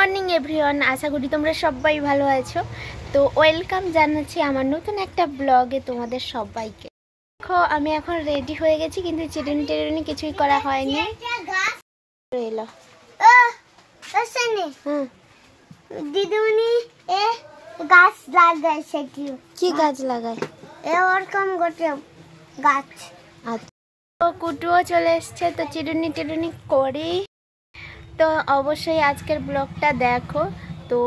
Morning everyone, আশা করি তোমরা সবাই ভালো আছো। তো ওয়েলকাম জানাচ্ছি আমার নতুন একটা ব্লগে তোমাদের সবাইকে। দেখো আমি এখন রেডি হয়ে গেছি, কিন্তু চিরুনি টেরুনি কিছুই করা হয়নি। এলো দিদিমণি এ গাছ লাগায়, সেটি কি গাছ লাগায়? এরকম গোটে গাছ। আচ্ছা, তো কুটুও চলে এসছে, তো চিরুনি টেরুনি করি। তো অবশ্যই আজকের ব্লগটা দেখো। তো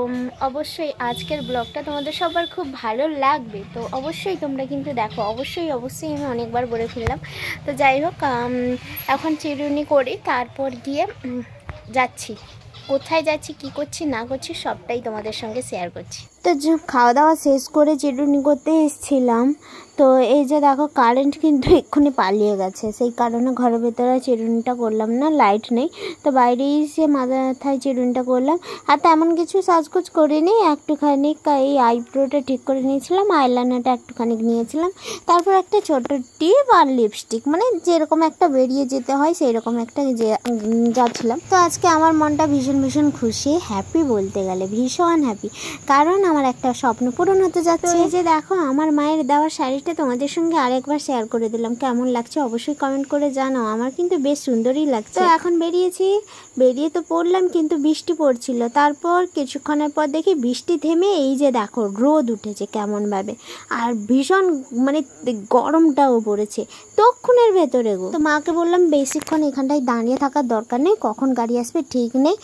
অবশ্যই আজকের ব্লগটা তোমাদের সবার খুব ভালো লাগবে। তো অবশ্যই তোমরা কিন্তু দেখো। অবশ্যই আমি অনেকবার বলে ফেললাম। তো যাই হোক, এখন চিরুনি করি, তারপর গিয়ে যাচ্ছি। কোথায় যাচ্ছি, কি করছি না করছি সবটাই তোমাদের সঙ্গে শেয়ার করছি। তো খাওয়া দাওয়া শেষ করে চিরুনি করতে এসেছিলাম। তো এই যে দেখো, কারেন্ট কিন্তু এক্ষুনি পালিয়ে গেছে, সেই কারণে ঘরের ভেতরে চিরুনিটা করলাম না, লাইট নেই। তো বাইরেই সে মাথায় চিরুনিটা করলাম। আর তেমন কিছু সাজগোজ করিনি, একটুখানি এই আইব্রোটা ঠিক করে নিয়েছিলাম, আইলাইনারটা একটুখানি নিয়েছিলাম, তারপর একটা ছোট টিপ আর লিপস্টিক, মানে যেরকম একটা বেরিয়ে যেতে হয় সেই রকম একটা যাচ্ছিলাম। তো আজকে আমার মনটা ভীষণ ভীষণ খুশি, হ্যাপি বলতে গেলে ভীষণ হ্যাপি, কারণ আমার একটা স্বপ্ন পূরণ হতে যাচ্ছে। এই যে দেখো, আমার মায়ের দেওয়ার শাড়িটা তোমাদের সঙ্গে আরেকবার শেয়ার করে দিলাম। কেমন লাগছে অবশ্যই কমেন্ট করে জানাও। আমার কিন্তু বেশ সুন্দরই লাগছে। তো এখন বেরিয়ে তো পড়লাম, কিন্তু বৃষ্টি পড়ছিল। তারপর কিছুক্ষণের পর দেখি বৃষ্টি থেমে এই যে দেখো রোদ উঠেছে কেমনভাবে, আর ভীষণ মানে গরমটাও পড়েছে তক্ষণের ভেতরে গো। তো মাকে বললাম বেশিক্ষণ এখানটায় দাঁড়িয়ে থাকার দরকার নেই, কখন গাড়ি আসবে ঠিক নেই,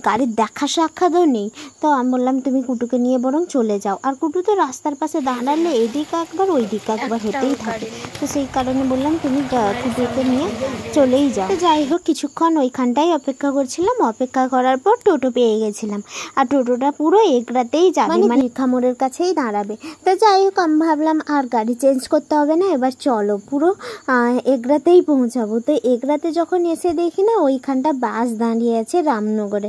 গাড়ির দেখা সাক্ষাৎও নেই। তো আমি বললাম তুমি কুটুকে নিয়ে বরং চলে যাও। আর কুটু তো রাস্তার পাশে দাঁড়ালে এদিকে একবার ওইদিকে একবার হতেই থাকে। তো সেই কারণে বললাম তুমি কুটুকে নিয়ে চলেই যাও। তো যাই হোক, কিছুক্ষণ ওইখানটাই অপেক্ষা করছিলাম। অপেক্ষা করার পর টোটো পেয়ে গেছিলাম, আর টোটোটা পুরো এগরাতেই যাবে, মানে খামোড়ের কাছেই দাঁড়াবে। তো যাই হোক, আমি ভাবলাম আর গাড়ি চেঞ্জ করতে হবে না, এবার চলো পুরো এগরাতেই পৌঁছাবো। তো এগরাতে যখন এসে দেখি না ওইখানটা বাস দাঁড়িয়ে আছে রামনগরে।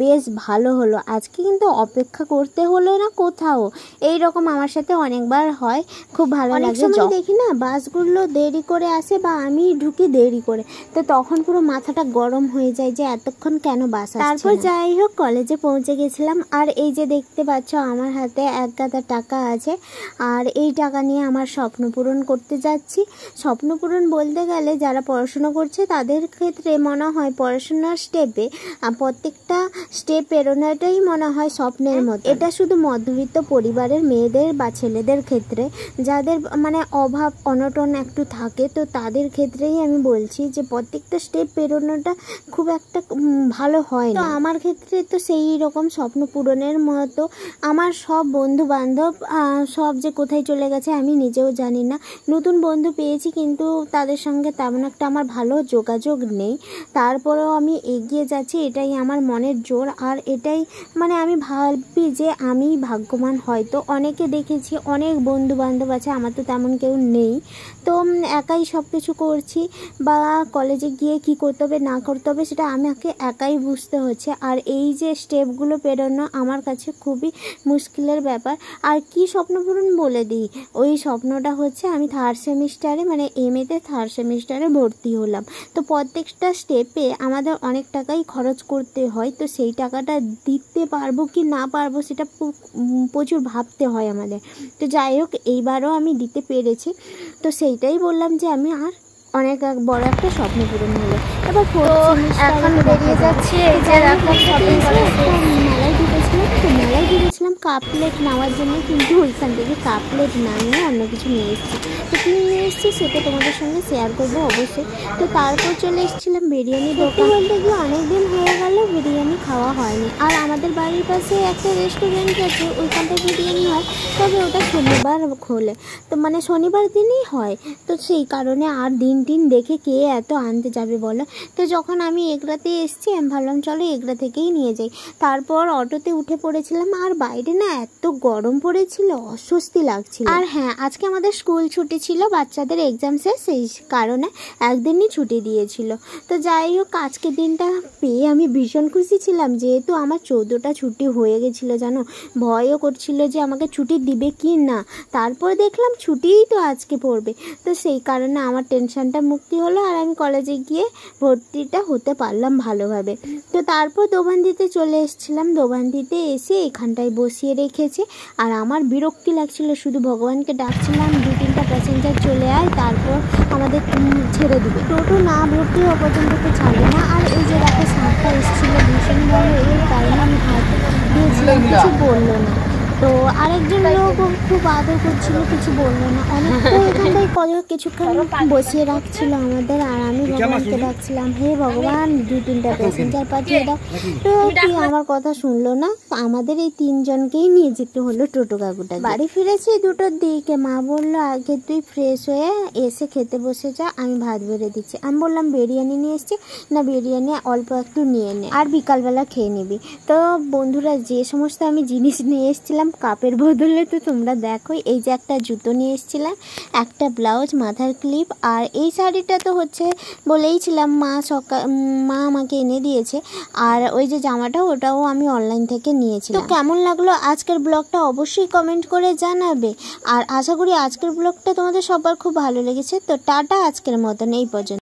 বেশ ভালো হলো, আজকে কিন্তু অপেক্ষা করতে হলো না কোথাও। এইরকম আমার সাথে অনেকবার হয়, খুব ভালো লাগে। দেখি না বাসগুলো দেরি করে আসে, বা আমি ঢুকি দেরি করে, তো তখন পুরো মাথাটা গরম হয়ে যায় যে এতক্ষণ কেন বাস আসছে। তারপর যাই হোক কলেজে পৌঁছে গেছিলাম। আর এই যে দেখতে পাচ্ছ আমার হাতে এক গাদা টাকা আছে, আর এই টাকা নিয়ে আমার স্বপ্ন পূরণ করতে যাচ্ছি। স্বপ্ন পূরণ বলতে গেলে যারা পড়াশোনা করছে তাদের ক্ষেত্রে মনে হয় পড়াশোনার স্টেপে প্রত্যেকটা স্টেপ পেরোনোটাই মনে হয় স্বপ্নের মতো। এটা শুধু মধ্যবিত্ত পরিবারের মেয়েদের বা ছেলেদের ক্ষেত্রে, যাদের মানে অভাব অনটন একটু থাকে, তো তাদের ক্ষেত্রেই আমি বলছি যে প্রত্যেকটা স্টেপ পেরোনোটা খুব একটা ভালো হয় না। তো আমার ক্ষেত্রে তো সেই রকম স্বপ্ন পূরণের মতো আমার সব বন্ধু বান্ধব সব যে কোথায় চলে গেছে আমি নিজেও জানি না। নতুন বন্ধু পেয়েছি, কিন্তু তাদের সঙ্গে তেমন একটা আমার ভালো যোগাযোগ নেই। তারপরেও আমি এগিয়ে যাচ্ছি, এটাই আমার মনের জোর। আর এটাই মানে আমি ভাবি যে আমি ভাগ্যবান। হয়তো অনেকে দেখেছি, অনেক বন্ধু বান্ধব আছে, আমার তো তেমন কেউ নেই। তো একাই সব কিছু করছি, বা কলেজে গিয়ে কি করতে হবে না করতে হবে সেটা আমাকে একাই বুঝতে হচ্ছে। আর এই যে স্টেপগুলো পেরোনো আমার কাছে খুবই মুশকিলের ব্যাপার। আর কি স্বপ্ন পূরণ বলে দিই, ওই স্বপ্নটা হচ্ছে আমি থার্ড সেমিস্টারে মানে এমএতে থার্ড সেমিস্টারে ভর্তি হলাম। তো প্রত্যেকটা স্টেপে আমাদের অনেক টাকাই খরচ করতে হয়, তো সেই টাকাটা দিতে পারবো কি না পারবো সেটা প্রচুর ভাবতে হয় আমাদের। তো যাই হোক, এইবারও আমি দিতে পেরেছি। তো সেইটাই বললাম যে আমি আর অনেক বড় একটা স্বপ্ন পূরণ হলো। এবার এখন বেরিয়ে যাচ্ছি। এই যে মেলায় ঢুকেছিলাম কাপ প্লেট নেওয়ার জন্য, কিন্তু ওইখান থেকে কাপ প্লেট না নিয়ে অন্য কিছু নিয়ে এসেছি। তো কী নিয়ে এসেছি সেটা তোমাদের সঙ্গে শেয়ার করবো অবশ্যই। তো তারপর চলে এসেছিলাম বিরিয়ানি দোকান। বলতে গিয়ে অনেকদিন হয়ে গেল বিরিয়ানি খাওয়া হয়নি। আর আমাদের বাড়ির পাশে একটা রেস্টুরেন্ট আছে, ওইখানটায় বিরিয়ানি হয়, তবে ওটা শনিবার খোলে, তো মানে শনিবার দিনই হয়। তো সেই কারণে আর দিন দেখে কে এত আনতে যাবে বলো। তো যখন আমি এগরাতে এসেছি আমি ভাবলাম চলো এগরা থেকেই নিয়ে যাই। তারপর অটোতে উঠে পড়েছিলাম, আর বাইরে না এত গরম পড়েছিল, অস্বস্তি লাগছিল। আর হ্যাঁ, আজকে আমাদের স্কুল ছুটি ছিল, বাচ্চাদের এক্সাম শেষ, সেই কারণে একদিনই ছুটি দিয়েছিল। তো যাই হোক, আজকের দিনটা পেয়ে আমি ভীষণ খুশি ছিলাম, যেহেতু আমার 14টা ছুটি হয়ে গেছিলো জানো। ভয়ও করছিল যে আমাকে ছুটি দিবে কি না। তারপর দেখলাম ছুটিই তো আজকে পড়বে, তো সেই কারণে আমার টেনশনটা মুক্তি হলো আর আমি কলেজে গিয়ে ভর্তিটা হতে পারলাম ভালোভাবে। তো তারপর দোবান্দিতে চলে এসেছিলাম। দোবান্দিতে এসে এখানটায় বসিয়ে রেখেছে আর আমার বিরক্তি লাগছিল, শুধু ভগবানকে ডাকছিলাম 2-3টা প্যাসেঞ্জার চলে আয়, তারপর আমাদের ছেড়ে দিবে। টোটো না ভর্তি হওয়া পর্যন্ত তো ছাড়বে না। আর এই যে দেখো সাপটা এসেছিলো ভীষণ বড়, এর কারণে আমি হাত দিয়েছিলাম, কিছু বললো না। তো আরেকজন লোক খুব আদর করছিল, কিছু বললো না। অনেকটা এখানটায় কিছুক্ষণ বসিয়ে রাখছিল আমাদের, আর আমি ভগবানকে ডাকছিলাম, হে ভগবান 2-3টা প্যাসেঞ্জার পাঠিয়ে দাও। তো কি আমার কথা শুনলো না, আমাদের এই 3জনকেই নিয়ে যেতে হলো টোটো কাকুটা। বাড়ি ফিরেছি 2টোর দিকে। মা বললো আগে তুই ফ্রেশ হয়ে এসে খেতে বসে যা, আমি ভাত বেড়ে দিচ্ছি। আমি বললাম বিরিয়ানি নিয়ে এসছি না, বিরিয়ানি অল্প একটু নিয়ে নে, আর বিকালবেলা খেয়ে নিবি। তো বন্ধুরা যে সমস্ত আমি জিনিস নিয়ে এসেছিলাম কাপের বদলে, তো তোমরা দেখো এই যে একটা জুতো নিয়ে এসেছিলাম, একটা ব্লাউজ, মাথার ক্লিপ, আর এই শাড়িটা তো হচ্ছে বলেইছিলাম মা আমাকে এনে দিয়েছে। আর ওই যে জামাটা ওটাও আমি অনলাইন থেকে নিয়েছিলাম। তো কেমন লাগলো আজকের ব্লগটা অবশ্যই কমেন্ট করে জানাবে। আর আশা করি আজকের ব্লগটা তোমাদের সবার খুব ভালো লেগেছে। তো টাটা আজকের মতন এই পর্যন্ত।